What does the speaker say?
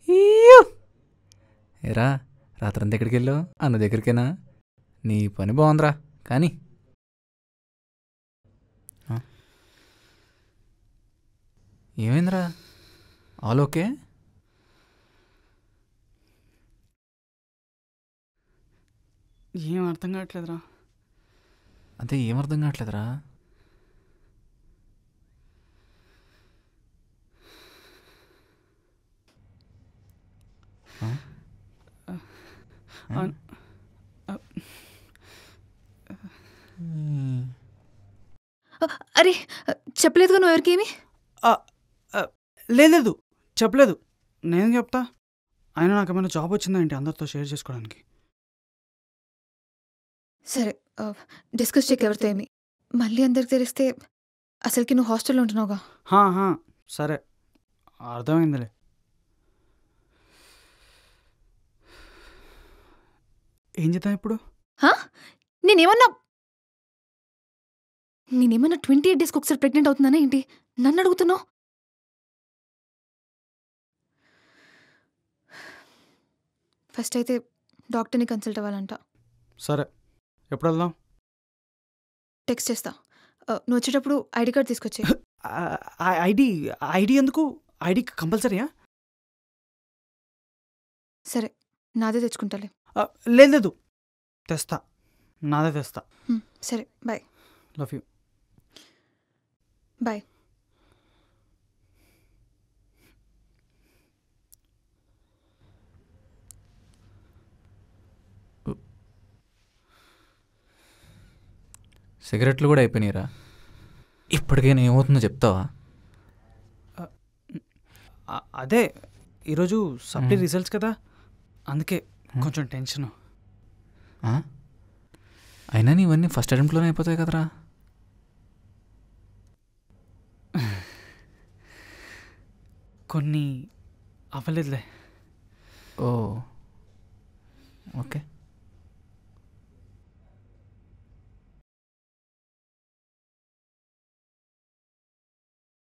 ఈయ్యో! ఏరా రాత్రంతా ఎక్కడికి వెళ్ళావు? అన్న దగ్గరికేనా? నీ పని బాగుందిరా కానీ ఏమైందిరా? All okay? ఏం అర్థం కావట్లేదురా. అదే ఏం అర్థం కావట్లేదురా. అరే చెప్పలేదుగా నువ్వు ఎవరికేమి? లేదు చెప్పలేదు. నేను చెప్తా. అయినా నాకు ఏమైనా జాబ్ వచ్చిందా ఏంటి అందరితో షేర్ చేసుకోవడానికి? సరే డిస్కస్ చేయకు ఎవరితో ఏమి. మళ్ళీ అందరికి తెలిస్తే అసలుకి నువ్వు హాస్టల్లో ఉంటున్నావుగా. సరే అర్థమైందిలే. ఏం చేద్దాం ఇప్పుడు? నేనేమన్నా 28 డేస్కి ఒకసారి ప్రెగ్నెంట్ అవుతుందనే ఏంటి నన్ను అడుగుతున్నావు? ఫస్ట్ అయితే డాక్టర్ని కన్సల్ట్ అవ్వాలంట. సరే ఎప్పుడు వెళ్దాం? టెక్స్ట్ చేస్తా. నువ్వు వచ్చేటప్పుడు ఐడి కార్డ్ తీసుకొచ్చే. ఐడి ఎందుకు? ఐడి కంపల్సరీయా? సరే నాదే తెచ్చుకుంటాలే. లేదు తెస్తా, నాదే తెస్తా. సరే బాయ్. Love you. బాయ్. సిగరెట్లు కూడా అయిపోయినాయిరా. ఇప్పటికైనా ఏమవుతుందో చెప్తావా? అదే ఈరోజు సప్లీ రిజల్ట్స్ కదా, అందుకే కొంచెం టెన్షన్. అయినా నీవన్నీ ఫస్ట్ అటెంప్ట్లోనే అయిపోతాయి కదరా. కొన్ని అవ్వలేదులే. ఓ ఓకే.